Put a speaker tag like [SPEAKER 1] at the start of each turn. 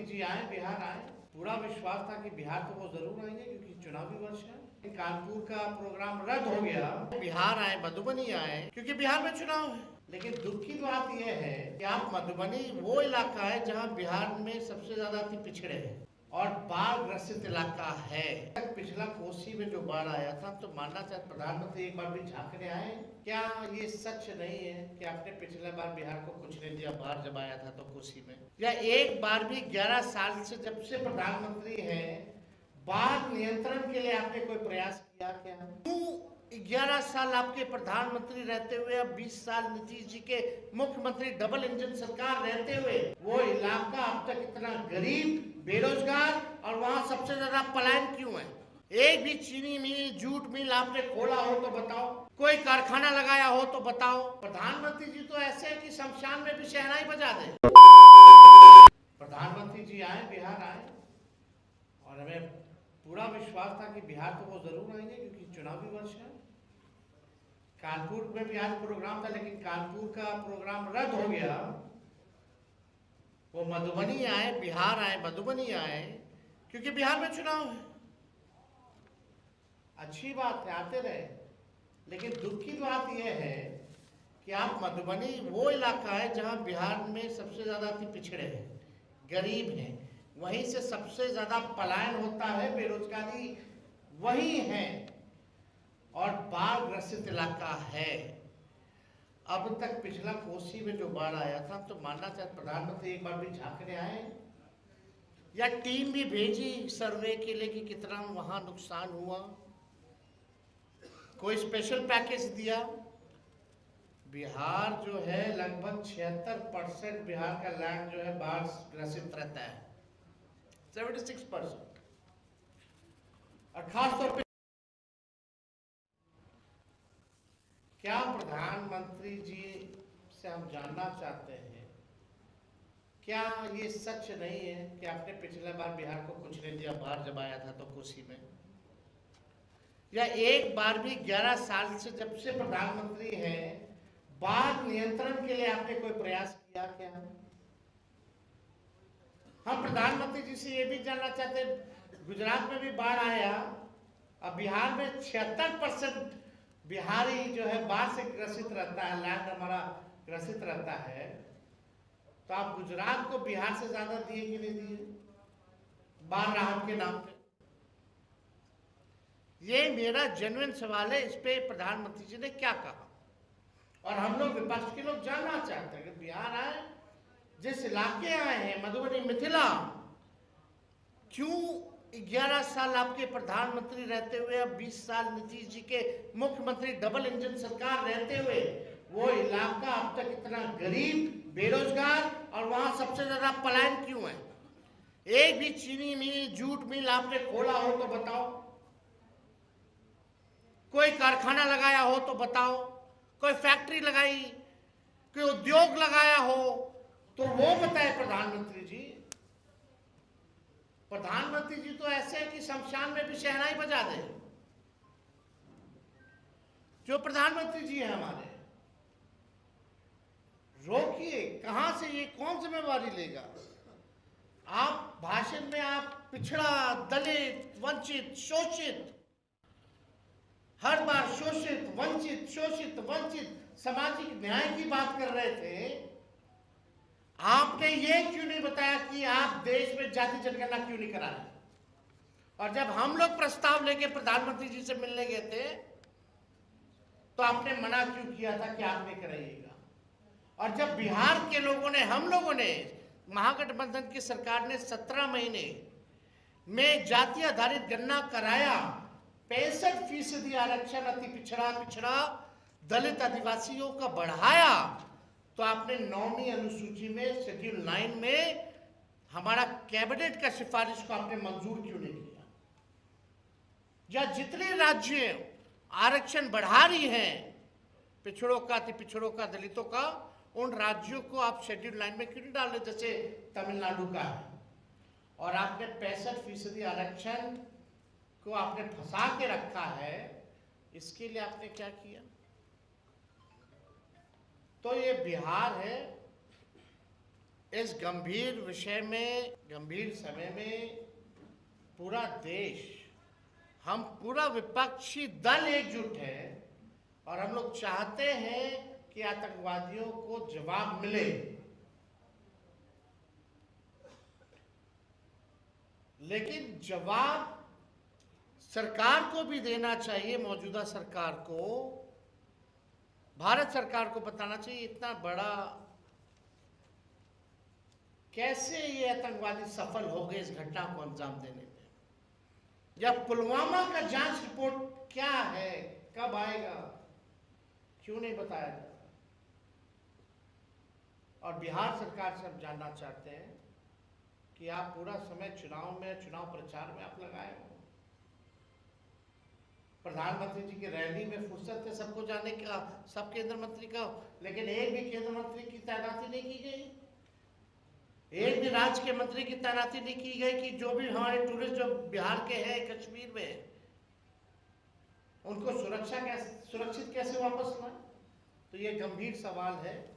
[SPEAKER 1] प्रधानमंत्री जी आए, बिहार आए। पूरा विश्वास था कि बिहार तो वो जरूर आएंगे क्योंकि चुनावी वर्ष है। कानपुर का प्रोग्राम रद्द हो गया। बिहार आए, मधुबनी आए क्योंकि बिहार में चुनाव है। लेकिन दुख की बात यह है कि आप मधुबनी वो इलाका है जहां बिहार में सबसे ज्यादा अति पिछड़े हैं और बाढ़ ग्रसित इलाका है। पिछला कोसी में जो बाढ़ आया था, तो मानना चाहते प्रधानमंत्री एक बार भी झांकने आए। क्या ये सच नहीं है कि आपने पिछले बार बिहार को कुछ नहीं दिया, बाढ़ जब आया था तो कोसी में? या एक बार भी 11 साल से जब से प्रधानमंत्री हैं, बाढ़ नियंत्रण के लिए आपने कोई प्रयास किया क्या? 11 साल आपके प्रधानमंत्री रहते हुए, अब 20 साल नीतीश जी के मुख्यमंत्री, डबल इंजन सरकार रहते हुए, वो इलाका अब तक इतना गरीब, बेरोजगार और वहां सबसे ज्यादा पलायन क्यों है? एक भी चीनी मिल, जूट मिल आपने खोला हो तो बताओ, कोई कारखाना लगाया हो तो बताओ। प्रधानमंत्री जी तो ऐसे है कि शमशान में भी शहनाई बजा दे। प्रधानमंत्री जी आए, बिहार आए और हमें पूरा विश्वास था कि बिहार तो वो जरूर आएंगे क्योंकि चुनावी वर्ष है। कानपुर में भी आज प्रोग्राम था, लेकिन कानपुर का प्रोग्राम रद्द हो गया। वो मधुबनी आए, बिहार आए, मधुबनी आए क्योंकि बिहार में चुनाव है। अच्छी बात है, आते रहे। लेकिन दुख की बात यह है कि आप मधुबनी वो इलाका है जहां बिहार में सबसे ज्यादा अति पिछड़े हैं, गरीब हैं, वहीं से सबसे ज्यादा पलायन होता है, बेरोजगारी वही है और बाढ़ ग्रसित इलाका है। अब तक पिछला कोसी में जो बाढ़ आया था, तो मानना चाहते प्रधानमंत्री एक बार भी झांकने आए या टीम भी भेजी सर्वे के लिए कि कितना वहां नुकसान हुआ, कोई स्पेशल पैकेज दिया? बिहार जो है लगभग 76% बिहार का लैंड जो है बाढ़ ग्रसित रहता है, 76%। और खासतौर पे क्या प्रधानमंत्री जी से हम जानना चाहते हैं, क्या ये सच नहीं है कि आपने पिछले बार बिहार को कुछ नहीं दिया, बाढ़ जब आया था तो कोसी में? या एक बार भी 11 साल से जब से प्रधानमंत्री हैं, बाढ़ नियंत्रण के लिए आपने कोई प्रयास किया क्या? हम प्रधानमंत्री जी से ये भी जानना चाहते, गुजरात में भी बाढ़ आया, अब बिहार में 76% बिहारी जो है बाढ़ से ग्रसित रहता है, लैंड हमारा ग्रसित रहता है, तो आप गुजरात को बिहार से ज्यादा दिए कि नहीं दिए बाढ़ राहत के नाम पे? ये मेरा जेन्युइन सवाल है। इस पे प्रधानमंत्री जी ने क्या कहा? और हम लोग विपक्ष के लोग जानना चाहते हैं कि बिहार आए, जिस इलाके आए हैं, मधुबनी, मिथिला, क्यों 11 साल आपके प्रधानमंत्री रहते हुए, अब 20 साल नीतीश जी के मुख्यमंत्री, डबल इंजन सरकार रहते हुए, वो इलाका अब तक इतना गरीब, बेरोजगार और वहां सबसे ज्यादा पलायन क्यों है? एक भी चीनी मिल, जूट मिल आपने खोला हो तो बताओ, कोई कारखाना लगाया हो तो बताओ, कोई फैक्ट्री लगाई, कोई उद्योग लगाया हो तो वो बताए प्रधानमंत्री जी। प्रधानमंत्री जी तो ऐसे है कि शमशान में भी शहनाई बजा दे। जो प्रधानमंत्री जी है हमारे, रोकिए, कहां से ये कौन जिम्मेवारी लेगा? आप भाषण में आप पिछड़ा, दलित, वंचित, शोषित, हर बार शोषित, वंचित, शोषित, वंचित, सामाजिक न्याय की बात कर रहे थे। आपने ये क्यों नहीं बताया कि आप देश में जाति जनगणना क्यों नहीं करा रहे? और जब हम लोग प्रस्ताव लेके प्रधानमंत्री जी से मिलने गए थे, तो आपने मना क्यों किया था कि आप नहीं कराइएगा? और जब बिहार के लोगों ने, हम लोगों ने, महागठबंधन की सरकार ने 17 महीने में जाति आधारित गणना कराया, 65% आरक्षण अति पिछड़ा दलित आदिवासियों का बढ़ाया, तो आपने 9वीं अनुसूची में, शेड्यूल 9 में हमारा कैबिनेट का सिफारिश को आपने मंजूर क्यों नहीं किया? या जितने राज्य आरक्षण बढ़ा रही हैं, पिछड़ों का, अति पिछड़ों का, दलितों का, उन राज्यों को आप शेड्यूल 9 में क्यों नहीं डाल रहे, जैसे तमिलनाडु का है? और आपने 65% आरक्षण को आपने फंसा के रखा है, इसके लिए आपने क्या किया? तो ये बिहार है इस गंभीर विषय में, गंभीर समय में पूरा देश, हम पूरा विपक्षी दल एकजुट है और हम लोग चाहते हैं कि आतंकवादियों को जवाब मिले। लेकिन जवाब सरकार को भी देना चाहिए, मौजूदा सरकार को, भारत सरकार को बताना चाहिए इतना बड़ा कैसे ये आतंकवादी सफल हो गए इस घटना को अंजाम देने में। या पुलवामा का जांच रिपोर्ट क्या है, कब आएगा, क्यों नहीं बताया जाता। और बिहार सरकार से हम जानना चाहते हैं कि आप पूरा समय चुनाव में, चुनाव प्रचार में आप लगाए हो। प्रधानमंत्री जी की रैली में फुर्सत है सबको जाने का, सब केंद्र मंत्री का, लेकिन एक भी केंद्र मंत्री की तैनाती नहीं की गई, एक भी राज्य के मंत्री की तैनाती नहीं की गई कि जो भी हमारे टूरिस्ट जो बिहार के हैं, कश्मीर में, उनको सुरक्षित कैसे वापस लाएं। तो ये गंभीर सवाल है।